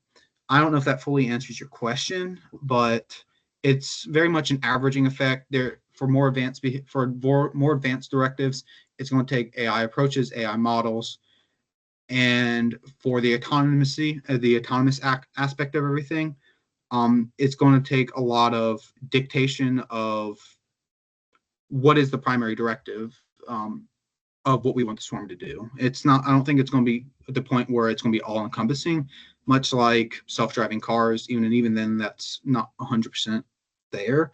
I don't know if that fully answers your question, but it's very much an averaging effect. There, for more advanced directives, it's going to take AI approaches, AI models, and for the autonomous aspect of everything, it's going to take a lot of dictation of what is the primary directive of what we want the swarm to do. It's not, I don't think it's going to be at the point where it's going to be all encompassing, much like self-driving cars, even then that's not 100% there.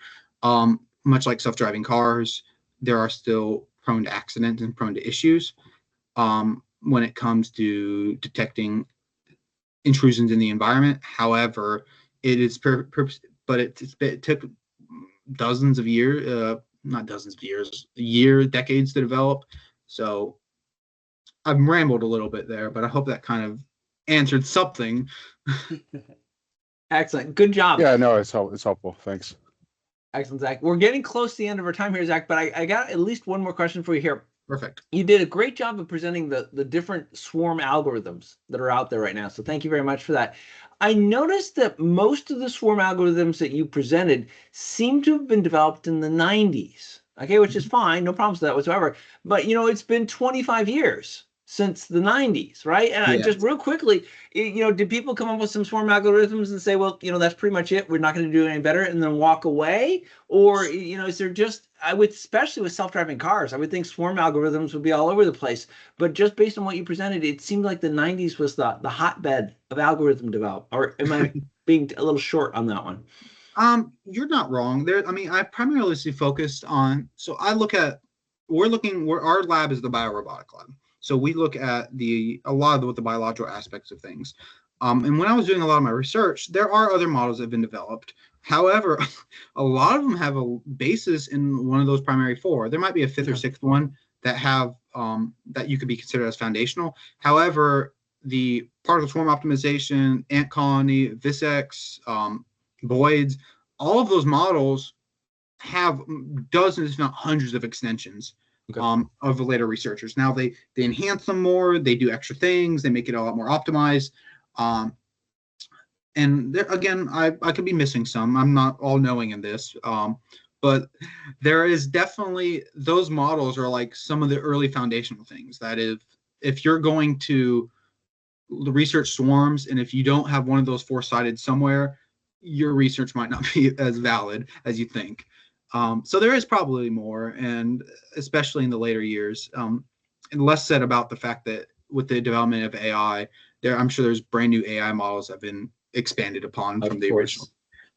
Much like self-driving cars, there are still prone to accidents and prone to issues when it comes to detecting intrusions in the environment. However, it is it took dozens of years, not dozens of years, decades to develop. So I've rambled a little bit there, but I hope that kind of answered something. Excellent. Good job. Yeah, no, it's helpful. Thanks. Excellent, Zach. We're getting close to the end of our time here, Zach, but I got at least one more question for you here. Perfect. You did a great job of presenting the different swarm algorithms that are out there right now. So thank you very much for that. I noticed that most of the swarm algorithms that you presented seem to have been developed in the 90s. Okay, which is fine, no problems with that whatsoever. But it's been 25 years since the 90s, right? And I Yeah. just real quickly, did people come up with some swarm algorithms and say, well, that's pretty much it. We're not going to do any better, and then walk away? Or, is there just, I would, especially with self-driving cars, I would think swarm algorithms would be all over the place. But just based on what you presented, it seemed like the 90s was the hotbed of algorithm development. Or am I being a little short on that one? You're not wrong. I primarily focused on, so our lab is the biorobotic lab. So we look at a lot of the biological aspects of things. And when I was doing a lot of my research, there are other models that have been developed. However, a lot of them have a basis in one of those primary four. There might be a fifth or sixth one that have that you could be considered as foundational. However, the particle swarm optimization, ant colony, VisX, Boyd's, all of those models have dozens, if not hundreds, of extensions of the later researchers. Now they enhance them more, they do extra things, they make it a lot more optimized. And there, again, I could be missing some. I'm not all knowing in this, but there is definitely, those models are like some of the early foundational things. That if you're going to research swarms, and if you don't have one of those four-sided somewhere, your research might not be as valid as you think. So there is probably more, and especially in the later years, and less said about the fact that with the development of AI, I'm sure there's brand new AI models that have been expanded upon from the original.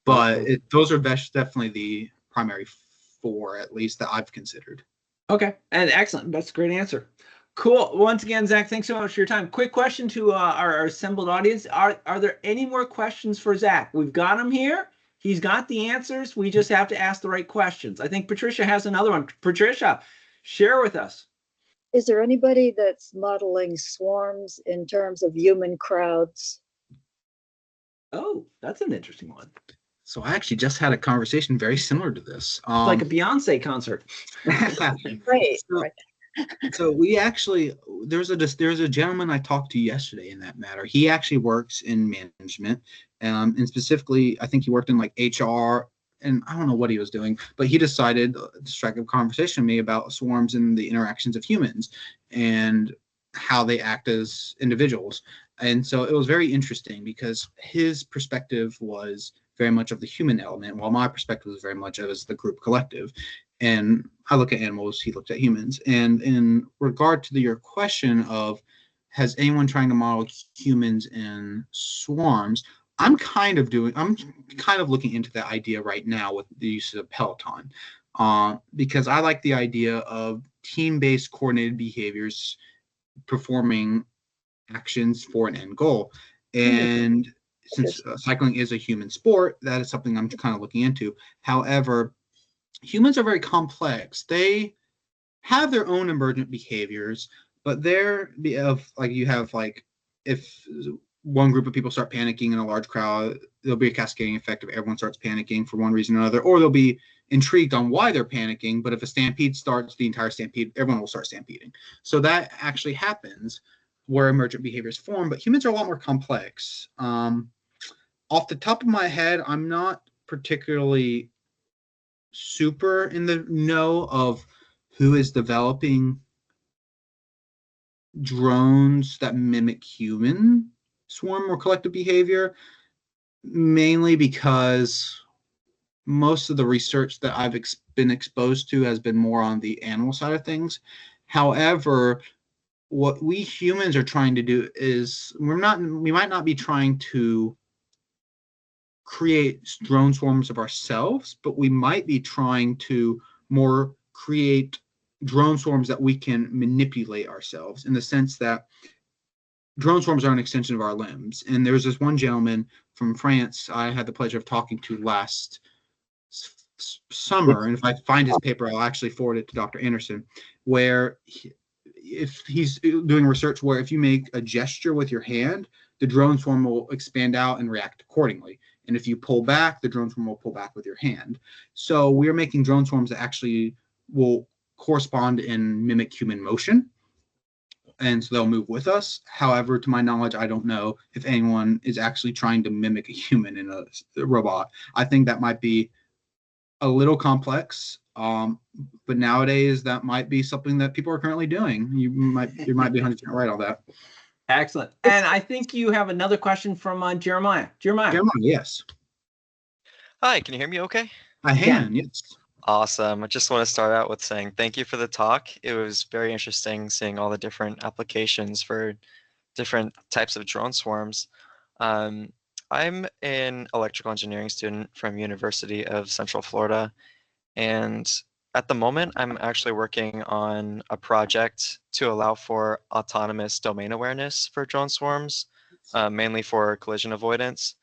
But those are definitely the primary four, at least, that I've considered. Okay, and excellent. That's a great answer. Cool. Once again, Zach, thanks so much for your time. Quick question to our assembled audience. Are there any more questions for Zach? We've got him here. He's got the answers. We just have to ask the right questions. I think Patricia has another one. Patricia, share with us. Is there anybody that's modeling swarms in terms of human crowds? Oh, that's an interesting one. So I actually just had a conversation very similar to this. Like a Beyonce concert. Right. So we actually, there's a gentleman I talked to yesterday in that matter. He actually works in management, and specifically, I think he worked in like HR, and I don't know what he was doing, but he decided to strike a conversation with me about swarms and the interactions of humans and how they act as individuals. And so it was very interesting because his perspective was very much of the human element, while my perspective was very much as the group collective. And I look at animals, he looked at humans. And in regard to your question of, has anyone trying to model humans in swarms, I'm kind of looking into that idea right now with the use of Peloton, because I like the idea of team-based coordinated behaviors performing actions for an end goal. And since cycling is a human sport, that is something I'm kind of looking into. However, humans are very complex. They have their own emergent behaviors, but if one group of people start panicking in a large crowd, there'll be a cascading effect if everyone starts panicking for one reason or another, or they'll be intrigued on why they're panicking. But if a stampede starts, the entire stampede, everyone will start stampeding. So that actually happens where emergent behaviors form, but humans are a lot more complex. Off the top of my head, I'm not particularly super in the know of who is developing drones that mimic human swarm or collective behavior, mainly because most of the research that I've been exposed to has been more on the animal side of things. However, what we humans are trying to do is we might not be trying to create drone swarms of ourselves, but we might be trying to more create drone swarms that we can manipulate ourselves, in the sense that drone swarms are an extension of our limbs. And there's this one gentleman from France I had the pleasure of talking to last summer, and if I find his paper, I'll actually forward it to Dr. Anderson, where if he's doing research where if you make a gesture with your hand, the drone swarm will expand out and react accordingly. And if you pull back, the drone swarm will pull back with your hand. So we're making drone swarms that actually will correspond and mimic human motion. And so they'll move with us. However, to my knowledge, I don't know if anyone is actually trying to mimic a human in a robot. I think that might be a little complex. But nowadays that might be something that people are currently doing. You might be 100% right on that. Excellent. And I think you have another question from Jeremiah. Jeremiah, Yes. Hi, can you hear me okay? I can, yes. Awesome. I just want to start out with saying thank you for the talk. It was very interesting seeing all the different applications for different types of drone swarms. I'm an electrical engineering student from University of Central Florida, and at the moment, I'm actually working on a project to allow for autonomous domain awareness for drone swarms, mainly for collision avoidance.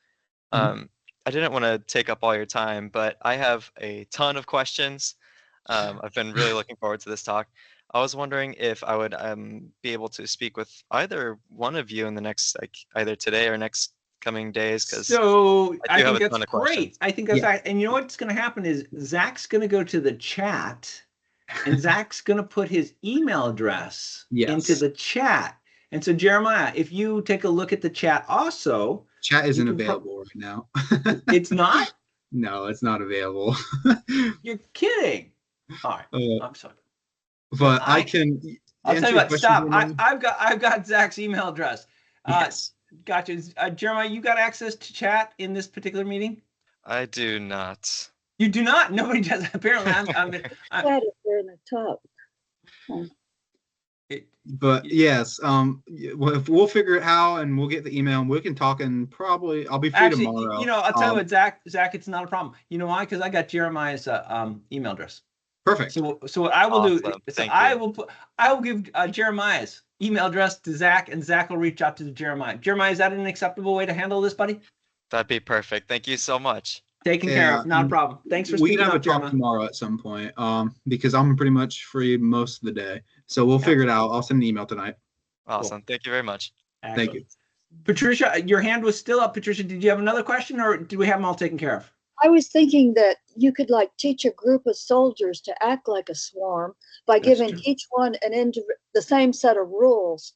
I didn't want to take up all your time, but I have a ton of questions. I've been really looking forward to this talk. I was wondering if I would be able to speak with either one of you in the next, like either today or next coming days, because so I I do have think a that's ton of great. questions. I think that's right. And you know what's going to happen is Zach's going to go to the chat, and Zach's going to put his email address into the chat. And so Jeremiah, if you take a look at the chat also. Chat isn't available right now. It's not? No, it's not available. You're kidding. All right. I'm sorry. But I can I'll tell you what, stop. I've got Zach's email address. Yes. Gotcha. Jeremiah, you got access to chat in this particular meeting? I do not. You do not? Nobody does. Apparently, I'm Chat is there in the top. But yes, we'll figure it out and we'll get the email and we can talk, and probably I'll be free tomorrow. You know, I'll tell you what, Zach, it's not a problem. You know why? Because I got Jeremiah's email address. Perfect. So what I will do, so I will give Jeremiah's email address to Zach, and Zach will reach out to Jeremiah. Jeremiah, is that an acceptable way to handle this, buddy? That'd be perfect. Thank you so much. Taken care of, not a problem. Thanks for speaking speaking up, up, Jeremiah. Tomorrow at some point, because I'm pretty much free most of the day. So we'll figure it out. I'll send an email tonight. Awesome. Cool. Thank you very much. Excellent. Thank you. Patricia, your hand was still up. Patricia, did you have another question, or did we have them all taken care of? I was thinking that you could like teach a group of soldiers to act like a swarm by giving each one the same set of rules.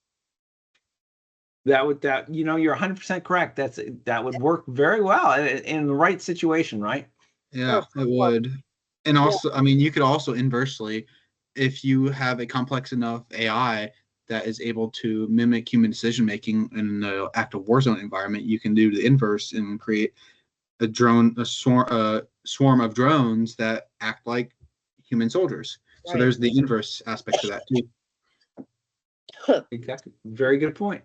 You're 100% correct. That would work very well in the right situation, right? Yeah, it would. And also, I mean, you could also inversely, if you have a complex enough AI that is able to mimic human decision making in an active war zone environment, you can do the inverse and create a swarm of drones that act like human soldiers. Right. So there's the inverse aspect to that too. Exactly. Very good point.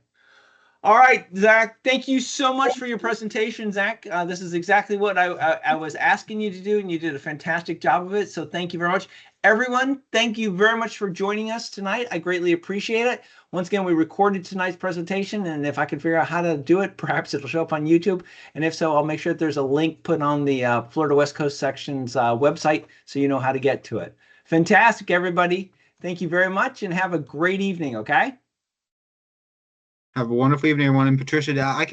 All right, Zach, thank you so much for your presentation, Zach. This is exactly what I was asking you to do, and you did a fantastic job of it. So thank you very much. Everyone, thank you very much for joining us tonight. I greatly appreciate it. Once again, we recorded tonight's presentation, and if I can figure out how to do it, perhaps it'll show up on YouTube. And if so, I'll make sure that there's a link put on the Florida West Coast section's website so you know how to get to it. Fantastic, everybody. Thank you very much, and have a great evening, okay? Have a wonderful evening, everyone. And Patricia, I can